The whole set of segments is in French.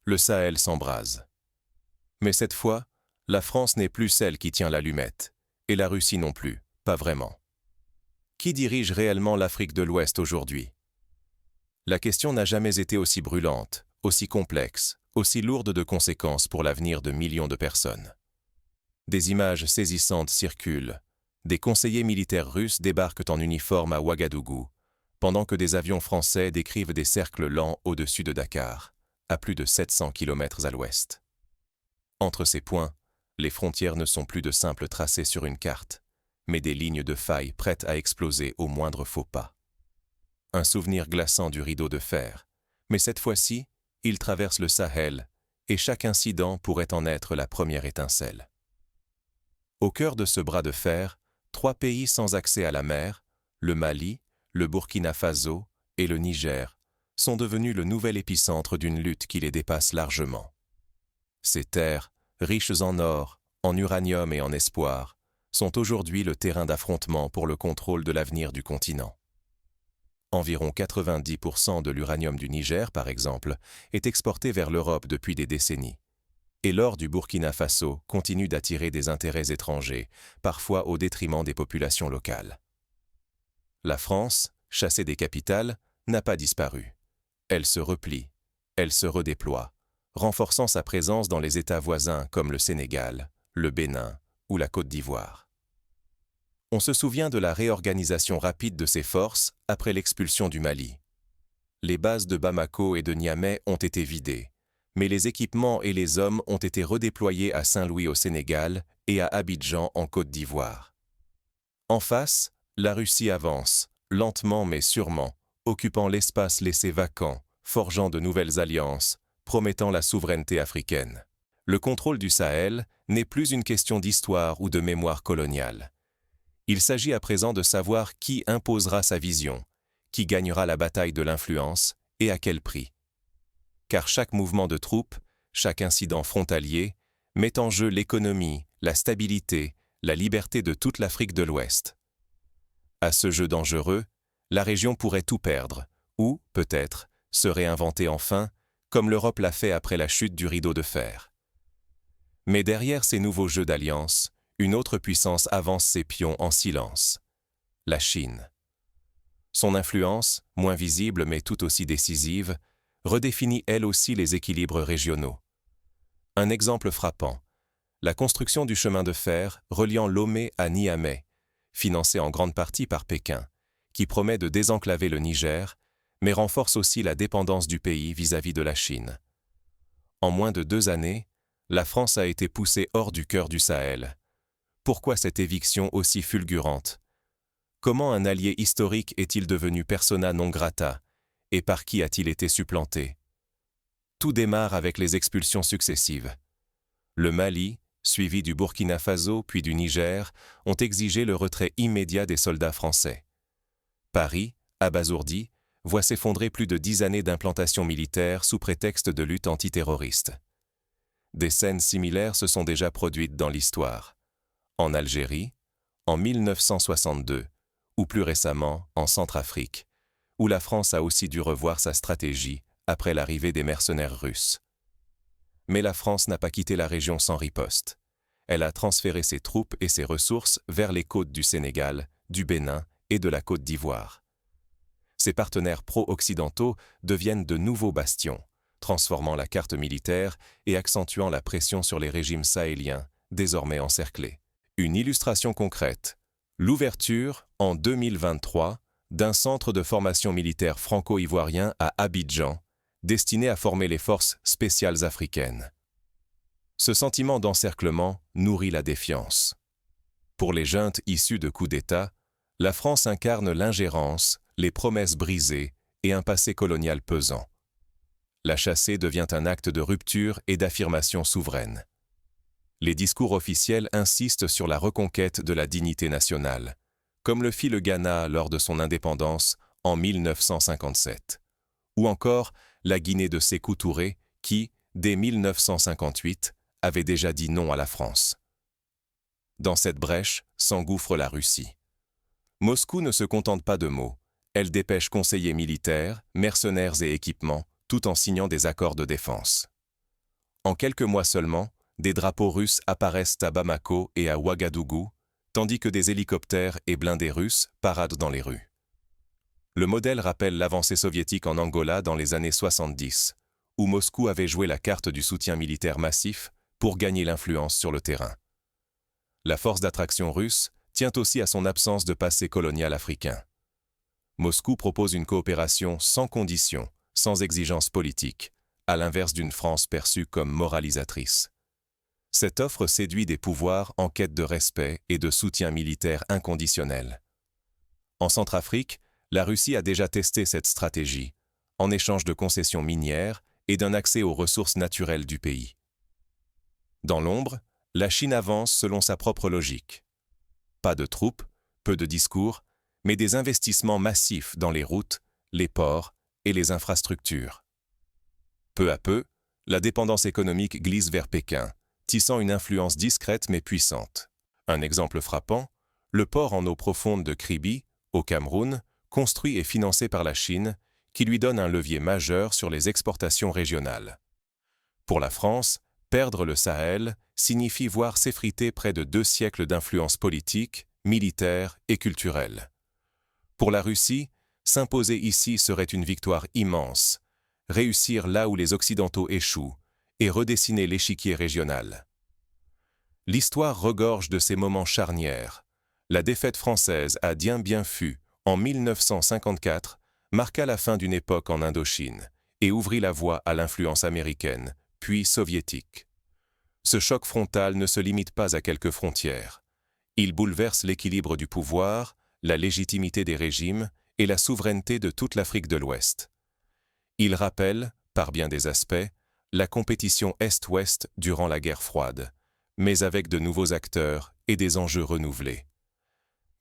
le Sahel s'embrase. Mais cette fois, la France n'est plus celle qui tient l'allumette, et la Russie non plus, pas vraiment. Qui dirige réellement l'Afrique de l'Ouest aujourd'hui? La question n'a jamais été aussi brûlante, aussi complexe, aussi lourde de conséquences pour l'avenir de millions de personnes. Des images saisissantes circulent. Des conseillers militaires russes débarquent en uniforme à Ouagadougou, pendant que des avions français décrivent des cercles lents au-dessus de Dakar, à plus de 700 km à l'ouest. Entre ces points, les frontières ne sont plus de simples tracés sur une carte, mais des lignes de faille prêtes à exploser au moindre faux pas. Un souvenir glaçant du rideau de fer, mais cette fois-ci, il traverse le Sahel, et chaque incident pourrait en être la première étincelle. Au cœur de ce bras de fer, 3 pays sans accès à la mer, le Mali, le Burkina Faso et le Niger, sont devenus le nouvel épicentre d'une lutte qui les dépasse largement. Ces terres, riches en or, en uranium et en espoir, sont aujourd'hui le terrain d'affrontement pour le contrôle de l'avenir du continent. Environ 90% de l'uranium du Niger, par exemple, est exporté vers l'Europe depuis des décennies. Et l'or du Burkina Faso continue d'attirer des intérêts étrangers, parfois au détriment des populations locales. La France, chassée des capitales, n'a pas disparu. Elle se replie, elle se redéploie, renforçant sa présence dans les États voisins comme le Sénégal, le Bénin ou la Côte d'Ivoire. On se souvient de la réorganisation rapide de ses forces après l'expulsion du Mali. Les bases de Bamako et de Niamey ont été vidées, mais les équipements et les hommes ont été redéployés à Saint-Louis au Sénégal et à Abidjan en Côte d'Ivoire. En face, la Russie avance, lentement mais sûrement, occupant l'espace laissé vacant, forgeant de nouvelles alliances, promettant la souveraineté africaine. Le contrôle du Sahel n'est plus une question d'histoire ou de mémoire coloniale. Il s'agit à présent de savoir qui imposera sa vision, qui gagnera la bataille de l'influence et à quel prix. Car chaque mouvement de troupes, chaque incident frontalier, met en jeu l'économie, la stabilité, la liberté de toute l'Afrique de l'Ouest. À ce jeu dangereux, la région pourrait tout perdre, ou, peut-être, se réinventer enfin, comme l'Europe l'a fait après la chute du rideau de fer. Mais derrière ces nouveaux jeux d'alliance, une autre puissance avance ses pions en silence. La Chine. Son influence, moins visible mais tout aussi décisive, redéfinit elle aussi les équilibres régionaux. Un exemple frappant, la construction du chemin de fer reliant Lomé à Niamey, financé en grande partie par Pékin, qui promet de désenclaver le Niger, mais renforce aussi la dépendance du pays vis-à-vis de la Chine. En moins de 2 années, la France a été poussée hors du cœur du Sahel. Pourquoi cette éviction aussi fulgurante? Comment un allié historique est-il devenu persona non grata, et par qui a-t-il été supplanté? Tout démarre avec les expulsions successives. Le Mali, suivi du Burkina Faso puis du Niger, ont exigé le retrait immédiat des soldats français. Paris, abasourdi, voit s'effondrer plus de 10 années d'implantation militaire sous prétexte de lutte antiterroriste. Des scènes similaires se sont déjà produites dans l'histoire. En Algérie, en 1962, ou plus récemment en Centrafrique, où la France a aussi dû revoir sa stratégie après l'arrivée des mercenaires russes. Mais la France n'a pas quitté la région sans riposte. Elle a transféré ses troupes et ses ressources vers les côtes du Sénégal, du Bénin et de la Côte d'Ivoire. Ses partenaires pro-occidentaux deviennent de nouveaux bastions, transformant la carte militaire et accentuant la pression sur les régimes sahéliens, désormais encerclés. Une illustration concrète, l'ouverture, en 2023, d'un centre de formation militaire franco-ivoirien à Abidjan, destiné à former les forces spéciales africaines. Ce sentiment d'encerclement nourrit la défiance. Pour les juntes issues de coups d'État, la France incarne l'ingérence, les promesses brisées et un passé colonial pesant. La chassée devient un acte de rupture et d'affirmation souveraine. Les discours officiels insistent sur la reconquête de la dignité nationale, comme le fit le Ghana lors de son indépendance en 1957, ou encore la Guinée de Sékou Touré qui, dès 1958, avait déjà dit non à la France. Dans cette brèche s'engouffre la Russie. Moscou ne se contente pas de mots, elle dépêche conseillers militaires, mercenaires et équipements, tout en signant des accords de défense. En quelques mois seulement, des drapeaux russes apparaissent à Bamako et à Ouagadougou, tandis que des hélicoptères et blindés russes paradent dans les rues. Le modèle rappelle l'avancée soviétique en Angola dans les années 70, où Moscou avait joué la carte du soutien militaire massif pour gagner l'influence sur le terrain. La force d'attraction russe tient aussi à son absence de passé colonial africain. Moscou propose une coopération sans condition, sans exigence politique, à l'inverse d'une France perçue comme moralisatrice. Cette offre séduit des pouvoirs en quête de respect et de soutien militaire inconditionnel. En Centrafrique, la Russie a déjà testé cette stratégie, en échange de concessions minières et d'un accès aux ressources naturelles du pays. Dans l'ombre, la Chine avance selon sa propre logique. Pas de troupes, peu de discours, mais des investissements massifs dans les routes, les ports et les infrastructures. Peu à peu, la dépendance économique glisse vers Pékin, tissant une influence discrète mais puissante. Un exemple frappant, le port en eau profonde de Kribi, au Cameroun, construit et financé par la Chine, qui lui donne un levier majeur sur les exportations régionales. Pour la France, perdre le Sahel signifie voir s'effriter près de 2 siècles d'influence politique, militaire et culturelle. Pour la Russie, s'imposer ici serait une victoire immense, réussir là où les Occidentaux échouent et redessiner l'échiquier régional. L'histoire regorge de ces moments charnières. La défaite française à Dien Bien Phu, en 1954, marqua la fin d'une époque en Indochine et ouvrit la voie à l'influence américaine, puis soviétique. Ce choc frontal ne se limite pas à quelques frontières. Il bouleverse l'équilibre du pouvoir, la légitimité des régimes et la souveraineté de toute l'Afrique de l'Ouest. Il rappelle, par bien des aspects, la compétition Est-Ouest durant la guerre froide, mais avec de nouveaux acteurs et des enjeux renouvelés.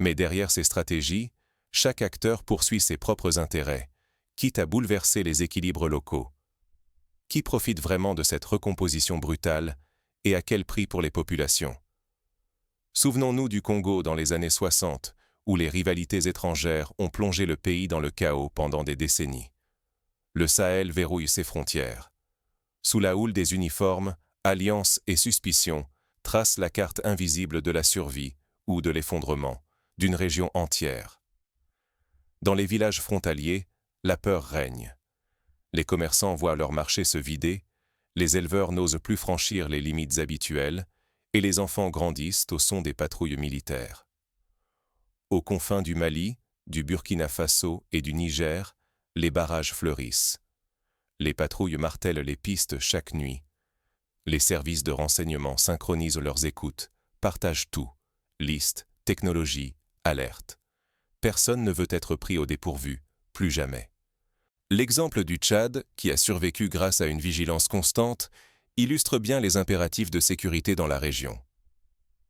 Mais derrière ces stratégies, chaque acteur poursuit ses propres intérêts, quitte à bouleverser les équilibres locaux. Qui profite vraiment de cette recomposition brutale et à quel prix pour les populations? Souvenons-nous du Congo dans les années 60, où les rivalités étrangères ont plongé le pays dans le chaos pendant des décennies. Le Sahel verrouille ses frontières. Sous la houle des uniformes, alliances et suspicions tracent la carte invisible de la survie ou de l'effondrement d'une région entière. Dans les villages frontaliers, la peur règne. Les commerçants voient leur marché se vider, les éleveurs n'osent plus franchir les limites habituelles, et les enfants grandissent au son des patrouilles militaires. Aux confins du Mali, du Burkina Faso et du Niger, les barrages fleurissent. Les patrouilles martèlent les pistes chaque nuit. Les services de renseignement synchronisent leurs écoutes, partagent tout, listes, technologies, alertes. Personne ne veut être pris au dépourvu, plus jamais. L'exemple du Tchad, qui a survécu grâce à une vigilance constante, illustre bien les impératifs de sécurité dans la région.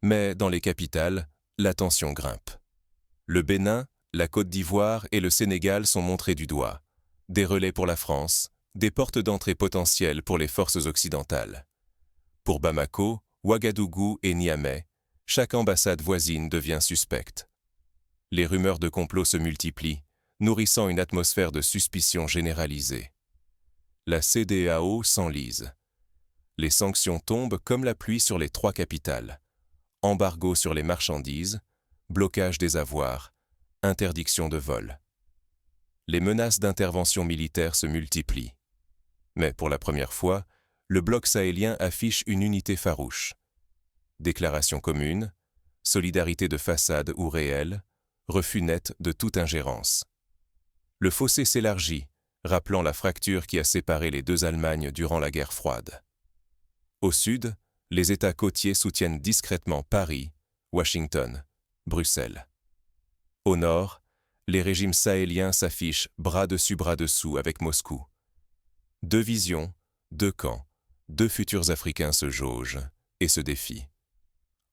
Mais dans les capitales, la tension grimpe. Le Bénin, la Côte d'Ivoire et le Sénégal sont montrés du doigt. Des relais pour la France, des portes d'entrée potentielles pour les forces occidentales. Pour Bamako, Ouagadougou et Niamey, chaque ambassade voisine devient suspecte. Les rumeurs de complot se multiplient, nourrissant une atmosphère de suspicion généralisée. La CEDEAO s'enlise. Les sanctions tombent comme la pluie sur les 3 capitales. Embargo sur les marchandises, blocage des avoirs, interdiction de vol. Les menaces d'intervention militaire se multiplient. Mais pour la première fois, le bloc sahélien affiche une unité farouche. Déclaration commune, solidarité de façade ou réelle, refus net de toute ingérence. Le fossé s'élargit, rappelant la fracture qui a séparé les 2 Allemagnes durant la guerre froide. Au sud, les États côtiers soutiennent discrètement Paris, Washington, Bruxelles. Au nord, les régimes sahéliens s'affichent bras dessus bras dessous avec Moscou. 2 visions, 2 camps, 2 futurs Africains se jaugent et se défient.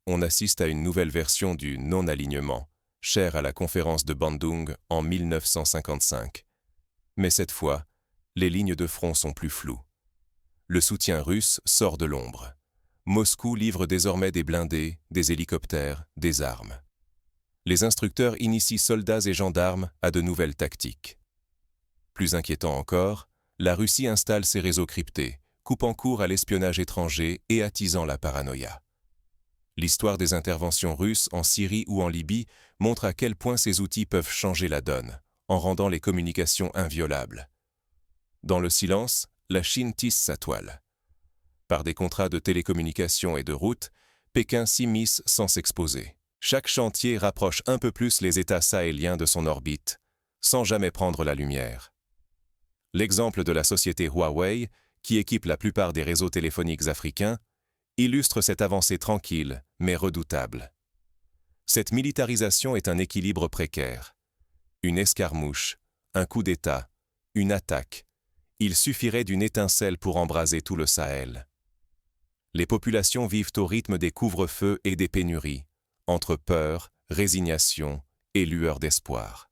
On assiste à une nouvelle version du non-alignement, cher à la conférence de Bandung en 1955. Mais cette fois, les lignes de front sont plus floues. Le soutien russe sort de l'ombre. Moscou livre désormais des blindés, des hélicoptères, des armes. Les instructeurs initient soldats et gendarmes à de nouvelles tactiques. Plus inquiétant encore, la Russie installe ses réseaux cryptés, coupant court à l'espionnage étranger et attisant la paranoïa. L'histoire des interventions russes en Syrie ou en Libye montre à quel point ces outils peuvent changer la donne, en rendant les communications inviolables. Dans le silence, la Chine tisse sa toile. Par des contrats de télécommunications et de routes, Pékin s'immisce sans s'exposer. Chaque chantier rapproche un peu plus les États sahéliens de son orbite, sans jamais prendre la lumière. L'exemple de la société Huawei, qui équipe la plupart des réseaux téléphoniques africains, illustre cette avancée tranquille, mais redoutable. Cette militarisation est un équilibre précaire. Une escarmouche, un coup d'État, une attaque. Il suffirait d'une étincelle pour embraser tout le Sahel. Les populations vivent au rythme des couvre-feux et des pénuries, entre peur, résignation et lueur d'espoir.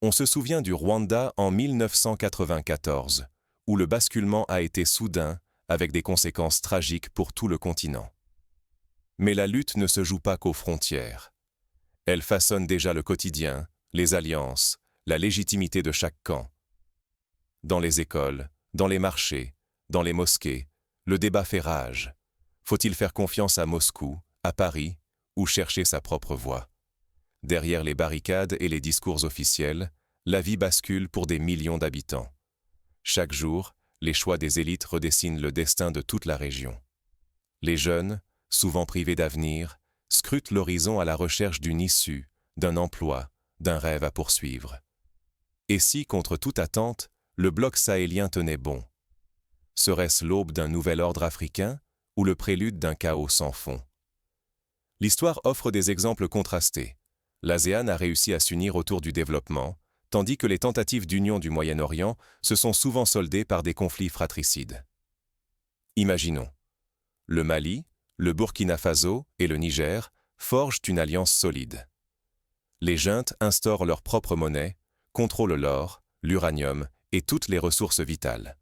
On se souvient du Rwanda en 1994, où le basculement a été soudain, avec des conséquences tragiques pour tout le continent. Mais la lutte ne se joue pas qu'aux frontières. Elle façonne déjà le quotidien, les alliances, la légitimité de chaque camp. Dans les écoles, dans les marchés, dans les mosquées, le débat fait rage. Faut-il faire confiance à Moscou, à Paris, ou chercher sa propre voie? Derrière les barricades et les discours officiels, la vie bascule pour des millions d'habitants. Chaque jour, les choix des élites redessinent le destin de toute la région. Les jeunes, souvent privés d'avenir, scrutent l'horizon à la recherche d'une issue, d'un emploi, d'un rêve à poursuivre. Et si, contre toute attente, le bloc sahélien tenait bon? Serait-ce l'aube d'un nouvel ordre africain ou le prélude d'un chaos sans fond? L'histoire offre des exemples contrastés. L'ASEAN a réussi à s'unir autour du développement, tandis que les tentatives d'union du Moyen-Orient se sont souvent soldées par des conflits fratricides. Imaginons. Le Mali, le Burkina Faso et le Niger forgent une alliance solide. Les juntes instaurent leur propre monnaie, contrôlent l'or, l'uranium et toutes les ressources vitales.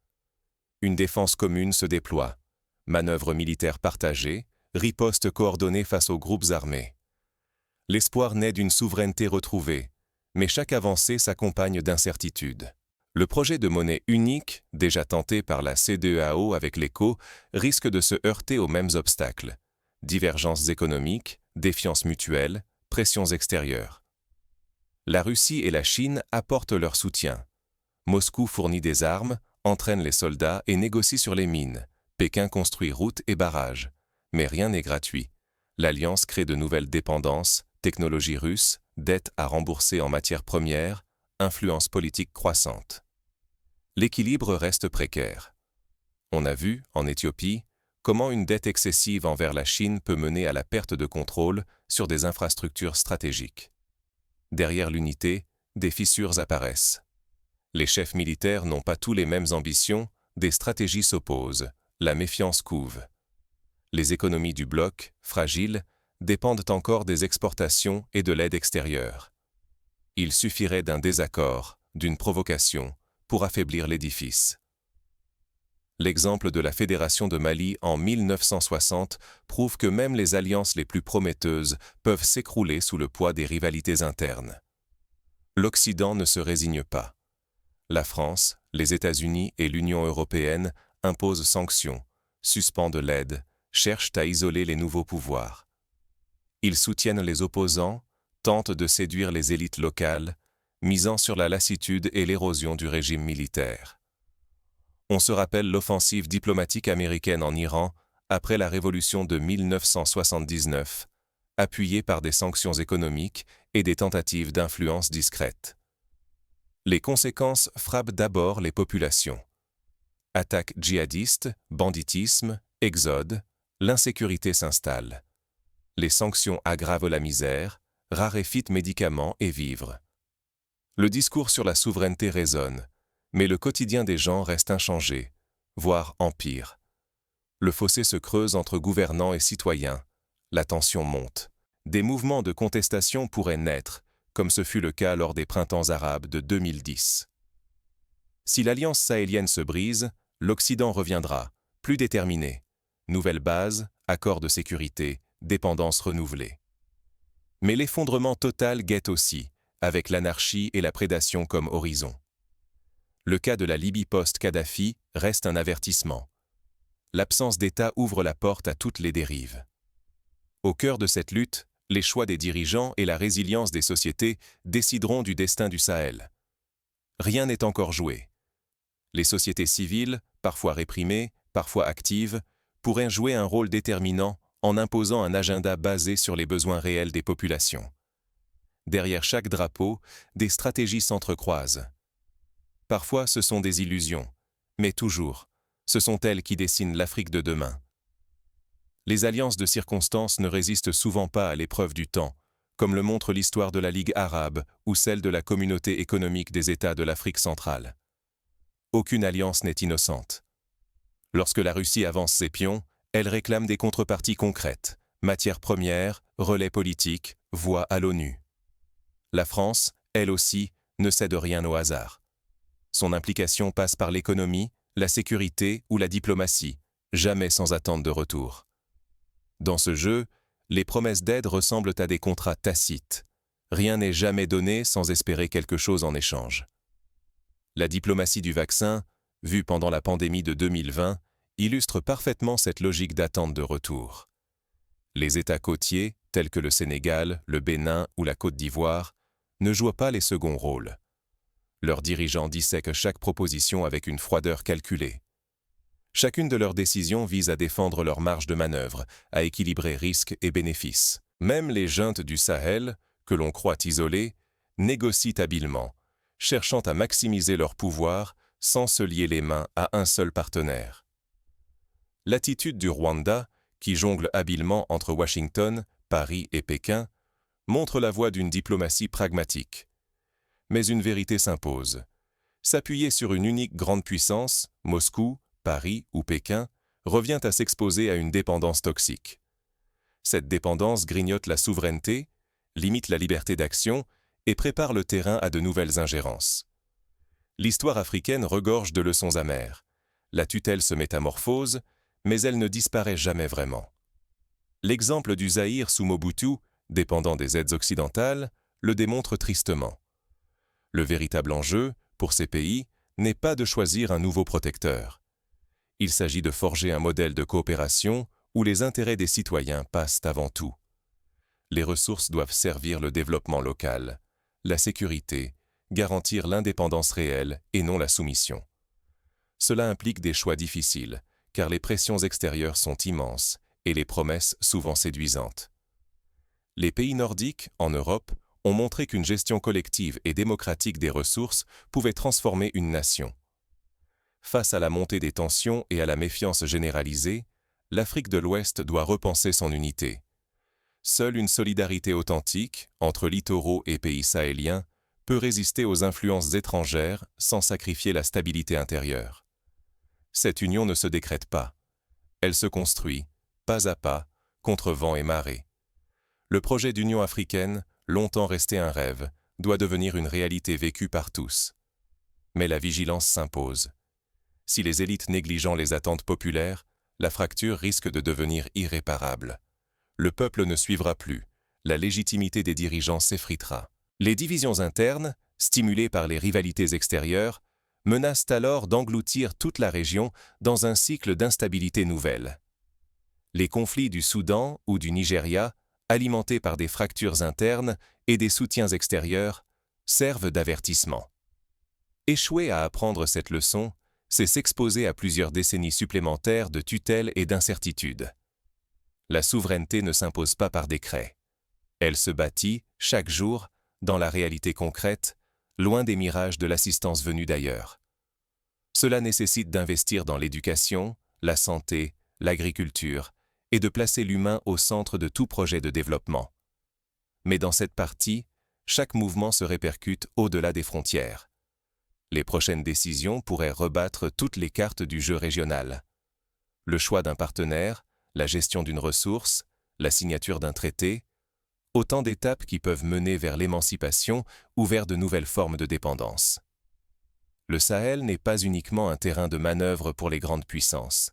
Une défense commune se déploie, manœuvres militaires partagées, ripostes coordonnées face aux groupes armés. L'espoir naît d'une souveraineté retrouvée, mais chaque avancée s'accompagne d'incertitudes. Le projet de monnaie unique, déjà tenté par la CEDEAO avec l'ECO, risque de se heurter aux mêmes obstacles. Divergences économiques, défiance mutuelle, pressions extérieures. La Russie et la Chine apportent leur soutien. Moscou fournit des armes, entraîne les soldats et négocie sur les mines. Pékin construit routes et barrages. Mais rien n'est gratuit. L'alliance crée de nouvelles dépendances, technologie russe, dettes à rembourser en matières premières, influence politique croissante. L'équilibre reste précaire. On a vu, en Éthiopie, comment une dette excessive envers la Chine peut mener à la perte de contrôle sur des infrastructures stratégiques. Derrière l'unité, des fissures apparaissent. Les chefs militaires n'ont pas tous les mêmes ambitions, des stratégies s'opposent, la méfiance couve. Les économies du bloc, fragiles, dépendent encore des exportations et de l'aide extérieure. Il suffirait d'un désaccord, d'une provocation, pour affaiblir l'édifice. L'exemple de la Fédération de Mali en 1960 prouve que même les alliances les plus prometteuses peuvent s'écrouler sous le poids des rivalités internes. L'Occident ne se résigne pas. La France, les États-Unis et l'Union européenne imposent sanctions, suspendent l'aide, cherchent à isoler les nouveaux pouvoirs. Ils soutiennent les opposants, tentent de séduire les élites locales, misant sur la lassitude et l'érosion du régime militaire. On se rappelle l'offensive diplomatique américaine en Iran après la révolution de 1979, appuyée par des sanctions économiques et des tentatives d'influence discrètes. Les conséquences frappent d'abord les populations. Attaques djihadistes, banditisme, exode, l'insécurité s'installe. Les sanctions aggravent la misère, raréfient médicaments et vivres. Le discours sur la souveraineté résonne, mais le quotidien des gens reste inchangé, voire empire. Le fossé se creuse entre gouvernants et citoyens. La tension monte. Des mouvements de contestation pourraient naître, comme ce fut le cas lors des printemps arabes de 2010. Si l'alliance sahélienne se brise, l'Occident reviendra, plus déterminé. Nouvelles bases, accords de sécurité, dépendances renouvelées. Mais l'effondrement total guette aussi, avec l'anarchie et la prédation comme horizon. Le cas de la Libye post-Kadhafi reste un avertissement. l'absence d'État ouvre la porte à toutes les dérives. Au cœur de cette lutte, les choix des dirigeants et la résilience des sociétés décideront du destin du Sahel. Rien n'est encore joué. Les sociétés civiles, parfois réprimées, parfois actives, pourraient jouer un rôle déterminant en imposant un agenda basé sur les besoins réels des populations. Derrière chaque drapeau, des stratégies s'entrecroisent. Parfois, ce sont des illusions, mais toujours, ce sont elles qui dessinent l'Afrique de demain. Les alliances de circonstances ne résistent souvent pas à l'épreuve du temps, comme le montre l'histoire de la Ligue arabe ou celle de la Communauté économique des États de l'Afrique centrale. Aucune alliance n'est innocente. Lorsque la Russie avance ses pions, elle réclame des contreparties concrètes, matières premières, relais politiques, voix à l'ONU. La France, elle aussi, ne cède rien au hasard. Son implication passe par l'économie, la sécurité ou la diplomatie, jamais sans attente de retour. Dans ce jeu, les promesses d'aide ressemblent à des contrats tacites. Rien n'est jamais donné sans espérer quelque chose en échange. La diplomatie du vaccin, vue pendant la pandémie de 2020, illustre parfaitement cette logique d'attente de retour. Les États côtiers, tels que le Sénégal, le Bénin ou la Côte d'Ivoire, ne jouent pas les seconds rôles. Leurs dirigeants dissèquent chaque proposition avec une froideur calculée. Chacune de leurs décisions vise à défendre leur marge de manœuvre, à équilibrer risques et bénéfices. Même les juntes du Sahel, que l'on croit isolées, négocient habilement, cherchant à maximiser leur pouvoir sans se lier les mains à un seul partenaire. L'attitude du Rwanda, qui jongle habilement entre Washington, Paris et Pékin, montre la voie d'une diplomatie pragmatique. Mais une vérité s'impose. S'appuyer sur une unique grande puissance, Moscou, Paris ou Pékin, revient à s'exposer à une dépendance toxique. Cette dépendance grignote la souveraineté, limite la liberté d'action et prépare le terrain à de nouvelles ingérences. L'histoire africaine regorge de leçons amères. La tutelle se métamorphose, mais elle ne disparaît jamais vraiment. L'exemple du Zaïre sous Mobutu, dépendant des aides occidentales, le démontre tristement. Le véritable enjeu, pour ces pays, n'est pas de choisir un nouveau protecteur. Il s'agit de forger un modèle de coopération où les intérêts des citoyens passent avant tout. Les ressources doivent servir le développement local, la sécurité, garantir l'indépendance réelle et non la soumission. Cela implique des choix difficiles, car les pressions extérieures sont immenses et les promesses souvent séduisantes. Les pays nordiques, en Europe, ont montré qu'une gestion collective et démocratique des ressources pouvait transformer une nation. Face à la montée des tensions et à la méfiance généralisée, l'Afrique de l'Ouest doit repenser son unité. Seule une solidarité authentique, entre littoraux et pays sahéliens, peut résister aux influences étrangères sans sacrifier la stabilité intérieure. Cette union ne se décrète pas. Elle se construit, pas à pas, contre vent et marée. Le projet d'Union africaine, longtemps resté un rêve, doit devenir une réalité vécue par tous. Mais la vigilance s'impose. Si les élites négligeant les attentes populaires, la fracture risque de devenir irréparable. Le peuple ne suivra plus, la légitimité des dirigeants s'effritera. Les divisions internes, stimulées par les rivalités extérieures, menacent alors d'engloutir toute la région dans un cycle d'instabilité nouvelle. Les conflits du Soudan ou du Nigeria, alimentés par des fractures internes et des soutiens extérieurs, servent d'avertissement. Échouer à apprendre cette leçon, c'est s'exposer à plusieurs décennies supplémentaires de tutelle et d'incertitude. La souveraineté ne s'impose pas par décret. Elle se bâtit, chaque jour, dans la réalité concrète, loin des mirages de l'assistance venue d'ailleurs. Cela nécessite d'investir dans l'éducation, la santé, l'agriculture, et de placer l'humain au centre de tout projet de développement. Mais dans cette partie, chaque mouvement se répercute au-delà des frontières. Les prochaines décisions pourraient rebattre toutes les cartes du jeu régional. Le choix d'un partenaire, la gestion d'une ressource, la signature d'un traité, autant d'étapes qui peuvent mener vers l'émancipation ou vers de nouvelles formes de dépendance. Le Sahel n'est pas uniquement un terrain de manœuvre pour les grandes puissances.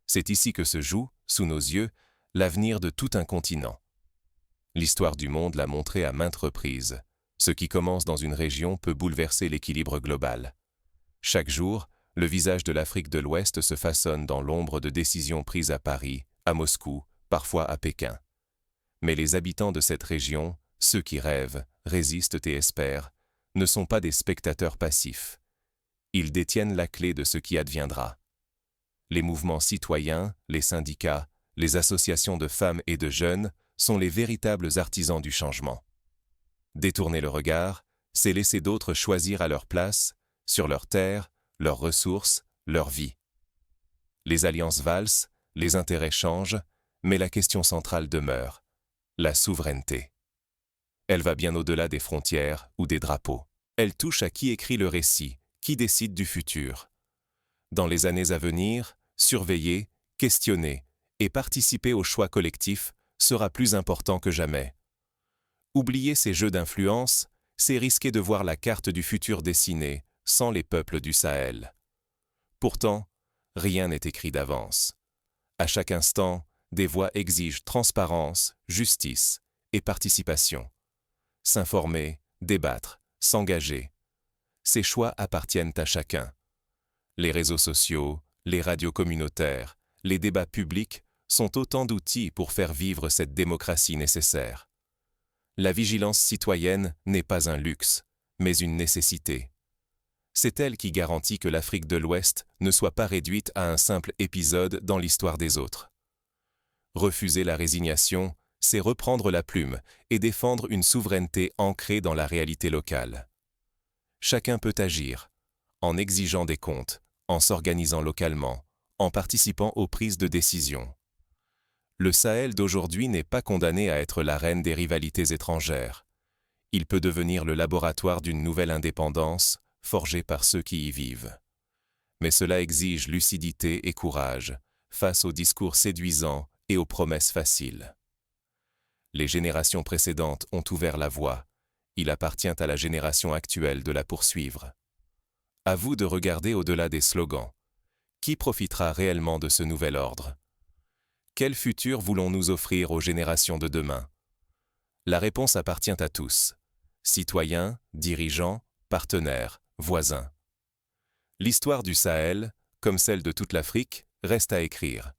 C'est ici que se joue, sous nos yeux, l'avenir de tout un continent. L'histoire du monde l'a montré à maintes reprises. Ce qui commence dans une région peut bouleverser l'équilibre global. Chaque jour, Le visage de l'Afrique de l'Ouest se façonne dans l'ombre de décisions prises à Paris, à Moscou, parfois à Pékin. Mais les habitants de cette région, ceux qui rêvent, résistent et espèrent, ne sont pas des spectateurs passifs. Ils détiennent la clé de ce qui adviendra. Les mouvements citoyens, les syndicats, les associations de femmes et de jeunes sont les véritables artisans du changement. Détourner le regard, c'est laisser d'autres choisir à leur place, sur leurs terres, leurs ressources, leur vie. Les alliances valsent, les intérêts changent, mais la question centrale demeure, la souveraineté. Elle va bien au-delà des frontières ou des drapeaux. Elle touche à qui écrit le récit, qui décide du futur. Dans les années à venir, surveiller, questionner et participer aux choix collectifs sera plus important que jamais. Oublier ces jeux d'influence, c'est risquer de voir la carte du futur dessinée sans les peuples du Sahel. Pourtant, rien n'est écrit d'avance. À chaque instant, des voix exigent transparence, justice et participation. S'informer, débattre, s'engager. Ces choix appartiennent à chacun. Les réseaux sociaux, les radios communautaires, les débats publics sont autant d'outils pour faire vivre cette démocratie nécessaire. La vigilance citoyenne n'est pas un luxe, mais une nécessité. C'est elle qui garantit que l'Afrique de l'Ouest ne soit pas réduite à un simple épisode dans l'histoire des autres. Refuser la résignation, c'est reprendre la plume et défendre une souveraineté ancrée dans la réalité locale. Chacun peut agir, en exigeant des comptes, en s'organisant localement, en participant aux prises de décision. Le Sahel d'aujourd'hui n'est pas condamné à être l'arène des rivalités étrangères. Il peut devenir le laboratoire d'une nouvelle indépendance, forgée par ceux qui y vivent. Mais cela exige lucidité et courage, face aux discours séduisants et aux promesses faciles. Les générations précédentes ont ouvert la voie. Il appartient à la génération actuelle de la poursuivre. À vous de regarder au-delà des slogans. Qui profitera réellement de ce nouvel ordre? Quel futur voulons-nous offrir aux générations de demain? La réponse appartient à tous. Citoyens, dirigeants, partenaires, voisins. L'histoire du Sahel, comme celle de toute l'Afrique, reste à écrire.